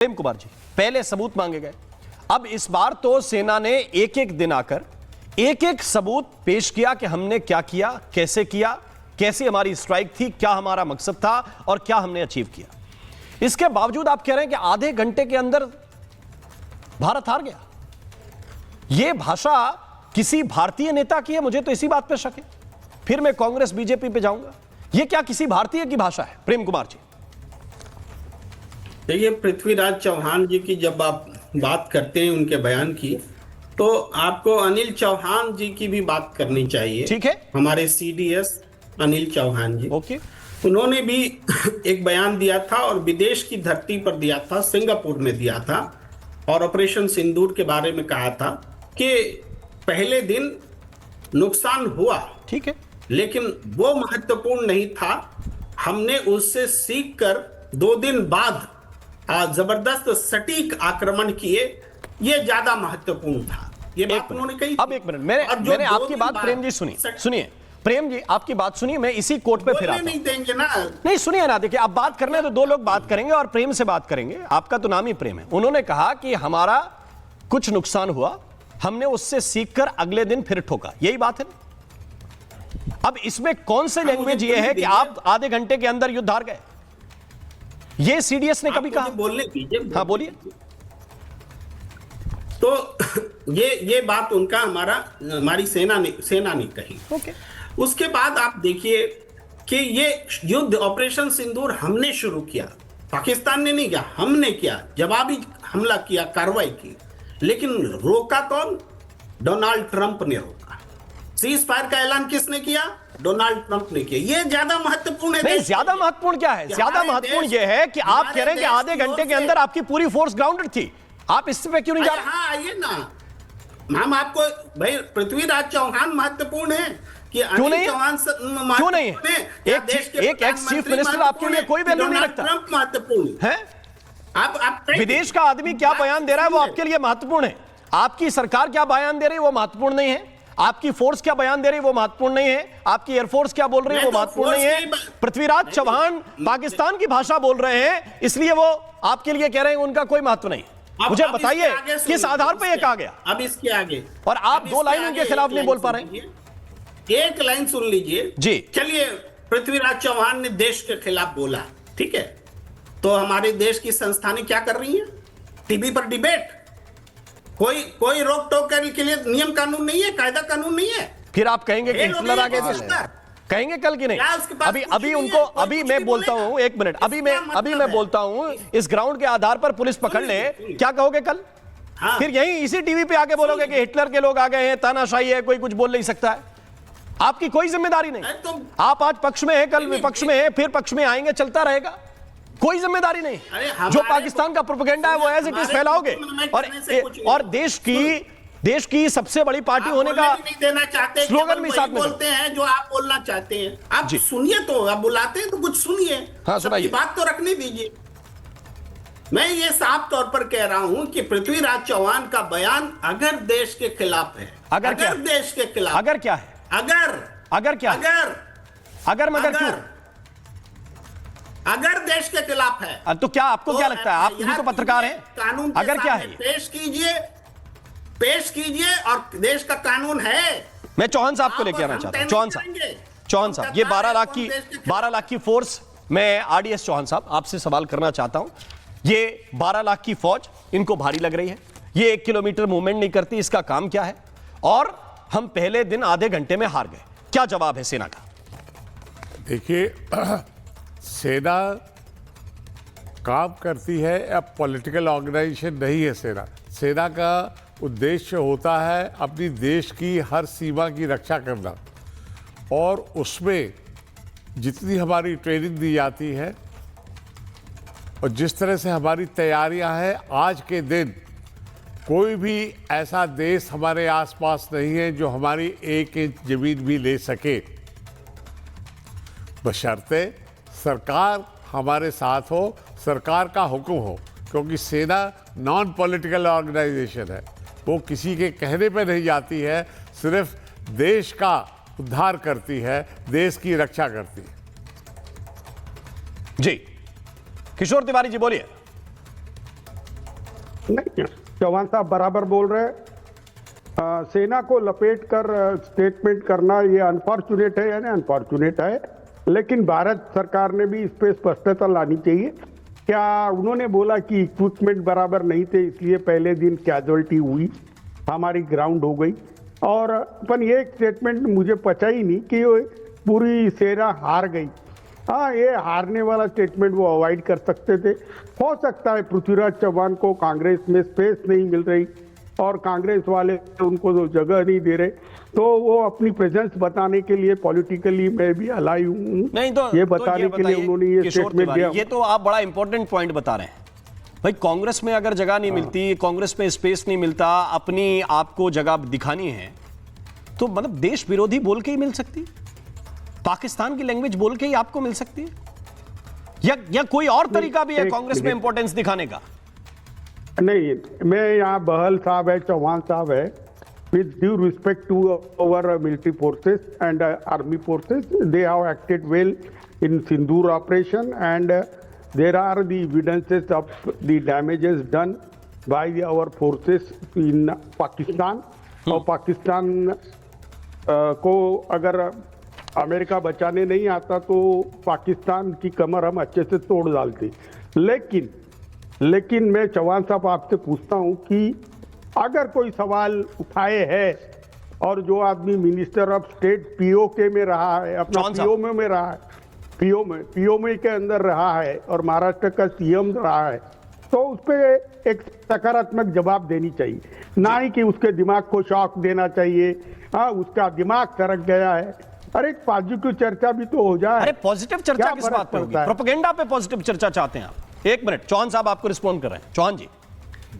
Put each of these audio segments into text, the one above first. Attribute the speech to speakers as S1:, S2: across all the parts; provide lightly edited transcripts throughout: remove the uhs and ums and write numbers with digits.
S1: प्रेम कुमार जी, पहले सबूत मांगे गए, अब इस बार तो सेना ने एक एक दिन आकर एक एक सबूत पेश किया कि हमने क्या किया, कैसे हमारी स्ट्राइक थी, क्या हमारा मकसद था और क्या हमने अचीव किया। इसके बावजूद आप कह रहे हैं कि आधे घंटे के अंदर भारत हार गया। यह भाषा किसी भारतीय नेता की है, मुझे तो इसी बात पे शक है। फिर मैं कांग्रेस बीजेपी पे जाऊंगा। यह क्या किसी भारतीय की भाषा है? प्रेम कुमार जी,
S2: देखिए, पृथ्वीराज चौहान जी की जब आप बात करते हैं उनके बयान की, तो आपको अनिल चौहान जी की भी बात करनी चाहिए।
S1: ठीक है,
S2: हमारे सीडीएस अनिल चौहान जी,
S1: ओके,
S2: उन्होंने भी एक बयान दिया था और विदेश की धरती पर दिया था, सिंगापुर में दिया था, और ऑपरेशन सिंदूर के बारे में कहा था कि पहले दिन नुकसान हुआ,
S1: ठीक है,
S2: लेकिन वो महत्वपूर्ण नहीं था। हमने उससे सीखकर 2 दिन बाद जबरदस्त सटीक आक्रमण किए, ये ज्यादा महत्वपूर्ण था। ये बात उन्होंने कही।
S1: अब एक मिनट, मैंने आपकी बात प्रेम जी सुनिए प्रेम जी, आपकी बात सुनिए, मैं इसी कोर्ट पे फिर आता हूं।
S2: नहीं देंगे ना,
S1: नहीं सुनिए ना, देखिए आप बात करने तो 2 लोग बात करेंगे और प्रेम से बात करेंगे। आपका तो नाम ही प्रेम है। उन्होंने कहा कि हमारा कुछ नुकसान हुआ, हमने उससे सीखकर अगले दिन फिर ठोका, यही बात है ना। अब इसमें कौन से लैंग्वेज ये है कि आप आधे घंटे के अंदर युद्ध हार गए? ये सीडीएस ने कभी कहा?
S2: बोलने दीजिए।
S1: हाँ बोलिए।
S2: तो ये बात उनका हमारी सेना ने कही।
S1: ओके।
S2: उसके बाद आप देखिए कि ये युद्ध ऑपरेशन सिंदूर हमने शुरू किया, पाकिस्तान ने नहीं किया, हमने किया, जवाबी हमला किया, कार्रवाई की। लेकिन रोका कौन? डोनाल्ड ट्रंप ने रोका। सीज फायर का ऐलान किसने किया? डोनाल्ड ट्रंप ने किया। ये ज्यादा महत्वपूर्ण है।
S1: नहीं, ज्यादा महत्वपूर्ण क्या है? ज्यादा महत्वपूर्ण यह है कि आप कह रहे हैं कि आधे घंटे के अंदर आपकी पूरी फोर्स ग्राउंडेड थी। आप इस पे क्यों नहीं जा रहे?
S2: हाँ, आइए ना, हम आपको भाई पृथ्वीराज चौहान महत्वपूर्ण है कि
S1: क्यों नहीं?
S2: चौहान
S1: क्यों नहीं? एक एक्स चीफ मिनिस्टर आपके लिए कोई वैल्यू नहीं रखता?
S2: ट्रंप महत्वपूर्ण
S1: है।
S2: आप
S1: विदेश का आदमी क्या बयान दे रहा है वो आपके लिए महत्वपूर्ण है। आपकी सरकार क्या बयान दे रही है वो महत्वपूर्ण नहीं है। आपकी फोर्स क्या बयान दे रही है वो महत्वपूर्ण नहीं है। आपकी एयरफोर्स क्या बोल रही है वो महत्वपूर्ण नहीं है। पृथ्वीराज चौहान पाकिस्तान की भाषा बोल रहे हैं, इसलिए वो आपके लिए कह रहे हैं उनका कोई महत्व नहीं। मुझे बताइए किस आधार पर यह कहा गया?
S2: अब इसके आगे,
S1: और आप 2 लाइन उनके खिलाफ नहीं बोल पा रहे।
S2: एक लाइन सुन लीजिए
S1: जी।
S2: चलिए, पृथ्वीराज चौहान ने देश के खिलाफ बोला, ठीक है, तो हमारे देश की संस्थानें क्या कर रही हैं? टीवी पर डिबेट, कोई रोक टोक के लिए नियम कानून नहीं है, कायदा कानून नहीं है।
S1: फिर आप कहेंगे कि हिटलर आ गए थे, कहेंगे कल की नहीं? अभी उनको, अभी मैं बोलता हूं, 1 मिनट, अभी मैं बोलता हूं, इस ग्राउंड के आधार पर पुलिस पकड़ ले, क्या कहोगे कल?
S2: हाँ।
S1: फिर यही इसी टीवी पे आके बोलोगे कि हिटलर के लोग आ गए हैं, तानाशाही है, कोई कुछ बोल नहीं सकता है। आपकी कोई जिम्मेदारी नहीं। आप आज पक्ष में है, कल विपक्ष में है, फिर पक्ष में आएंगे, चलता रहेगा, कोई जिम्मेदारी नहीं। जो पाकिस्तान का प्रोपेगेंडा है वो एज इट इज फैलाओगे और देश की सबसे बड़ी पार्टी होने का
S2: नहीं देना चाहते,
S1: स्लोगन भी साथ में
S2: बोलते हैं जो आप बोलना चाहते हैं। आप सुनिए, तो आप बुलाते हैं तो कुछ सुनिए।
S1: हाँ, सुनाइए।
S2: बात तो रखने दीजिए। मैं ये साफ तौर पर कह रहा हूं कि पृथ्वीराज चौहान का बयान अगर देश के खिलाफ है,
S1: अगर
S2: देश के खिलाफ,
S1: अगर क्या है,
S2: अगर देश के खिलाफ है,
S1: तो क्या आपको क्या लगता है? आप भी तो पत्रकार हैं।
S2: कानून
S1: अगर क्या है,
S2: पेश कीजिए और देश का कानून है।
S1: मैं चौहान साहब को लेकर आना चाहता हूं। चौहान साहब, ये 12 लाख की फोर्स, मैं आरडीएस चौहान साहब आपसे सवाल करना चाहता हूं। ये 12 लाख की फौज इनको भारी लग रही है, ये 1 किलोमीटर मूवमेंट नहीं करती, इसका काम क्या है? और हम पहले दिन आधे घंटे में हार गए, क्या जवाब है सेना का?
S3: देखिए, सेना काम करती है, अब पॉलिटिकल ऑर्गेनाइजेशन नहीं है। सेना का उद्देश्य होता है अपनी देश की हर सीमा की रक्षा करना, और उसमें जितनी हमारी ट्रेनिंग दी जाती है और जिस तरह से हमारी तैयारियां हैं, आज के दिन कोई भी ऐसा देश हमारे आसपास नहीं है जो हमारी 1 इंच जमीन भी ले सके, बशर्ते सरकार हमारे साथ हो, सरकार का हुक्म हो। क्योंकि सेना नॉन पॉलिटिकल ऑर्गेनाइजेशन है, वो किसी के कहने पे नहीं जाती है, सिर्फ देश का उद्धार करती है, देश की रक्षा करती है।
S1: जी, किशोर तिवारी जी बोलिए।
S4: नहीं, चौहान साहब बराबर बोल रहे हैं। सेना को लपेट कर स्टेटमेंट करना ये अनफॉर्चुनेट है, यानी अनफॉर्चुनेट है, लेकिन भारत सरकार ने भी इस पे स्पष्टता लानी चाहिए। क्या उन्होंने बोला कि इक्विपमेंट बराबर नहीं थे इसलिए पहले दिन कैजुअलिटी हुई, हमारी ग्राउंड हो गई, और अपन ये स्टेटमेंट मुझे पचा ही नहीं कि पूरी सेना हार गई। हाँ, ये हारने वाला स्टेटमेंट वो अवॉइड कर सकते थे। हो सकता है पृथ्वीराज चौहान को कांग्रेस में स्पेस नहीं मिल रही और कांग्रेस वाले उनको तो जगह नहीं दे रहे, तो वो अपनी प्रेजेंस बताने के लिए पॉलिटिकली मैं भी अलाई हूँ,
S1: नहीं तो
S4: ये बताने के लिए उन्होंने ये
S1: किशोर
S4: स्टेटमेंट
S1: तिवारी,
S4: दिया।
S1: ये तो आप बड़ा इंपॉर्टेंट पॉइंट बता रहे हैं भाई। कांग्रेस में अगर जगह नहीं मिलती, कांग्रेस में स्पेस नहीं मिलता, अपनी आपको जगह दिखानी है तो मतलब देश विरोधी बोल के ही मिल सकती, पाकिस्तान की लैंग्वेज बोल के ही आपको मिल सकती है, या कोई और तरीका भी है कांग्रेस में इंपॉर्टेंस दिखाने का?
S4: नहीं, मैं यहाँ बहल साहब है, चौहान साहब है, with due respect to our military forces and army forces, they have acted well in Sindoor operation, and there are the evidences of the damages done by our forces in Pakistan. और पाकिस्तान को अगर America बचाने नहीं आता तो पाकिस्तान की कमर हम अच्छे से तोड़ डालते। लेकिन मैं चौहान साहब आपसे पूछता हूं कि अगर कोई सवाल उठाए है और जो आदमी मिनिस्टर ऑफ स्टेट पीओके में रहा है, अपना पीओमे में रहा है, पीओमे के अंदर रहा है और महाराष्ट्र का सीएम रहा है, तो उस पर एक सकारात्मक जवाब देनी चाहिए, ना ही कि उसके दिमाग को शॉक देना चाहिए। हाँ, उसका दिमाग सरक गया है। अरे पॉजिटिव चर्चा भी तो हो जाए।
S1: अरे पॉजिटिव चर्चा किस बात पे होगी? प्रोपेगेंडा पे पॉजिटिव चर्चा चाहते हैं आप? एक मिनट, चौहान साहब आपको रिस्पॉन्ड कर रहे हैं। चौहान जी,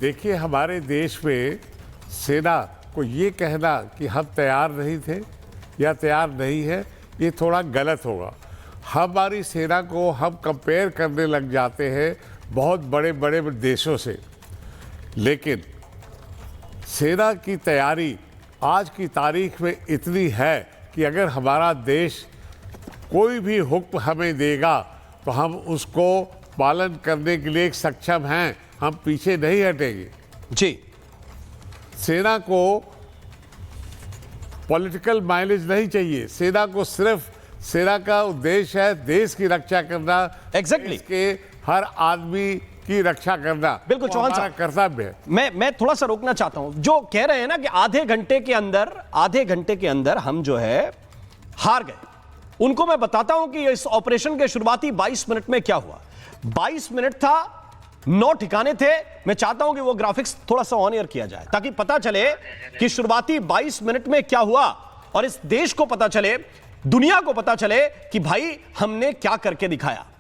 S3: देखिए, हमारे देश में सेना को ये कहना कि हम तैयार नहीं थे या तैयार नहीं है, ये थोड़ा गलत होगा। हमारी सेना को हम कंपेयर करने लग जाते हैं बहुत बड़े बड़े देशों से, लेकिन सेना की तैयारी आज की तारीख में इतनी है कि अगर हमारा देश कोई भी हुक्म हमें देगा तो हम उसको पालन करने के लिए सक्षम हैं, हम पीछे नहीं हटेंगे
S1: जी।
S3: सेना को पॉलिटिकल माइलेज नहीं चाहिए, सेना को सिर्फ, सेना का उद्देश्य है देश की रक्षा करना,
S1: एग्जैक्टली
S3: के हर आदमी की रक्षा करना।
S1: बिल्कुल चौहान साहब,
S3: कर्तव्य है।
S1: मैं थोड़ा सा रोकना चाहता हूं। जो कह रहे हैं ना कि आधे घंटे के अंदर हम जो है हार गए, उनको मैं बताता हूं कि इस ऑपरेशन के शुरुआती 22 मिनट में क्या हुआ। 22 मिनट था, 9 ठिकाने थे। मैं चाहता हूं कि वो ग्राफिक्स थोड़ा सा ऑन एयर किया जाए ताकि पता चले कि शुरुआती 22 मिनट में क्या हुआ और इस देश को पता चले, दुनिया को पता चले कि भाई हमने क्या करके दिखाया।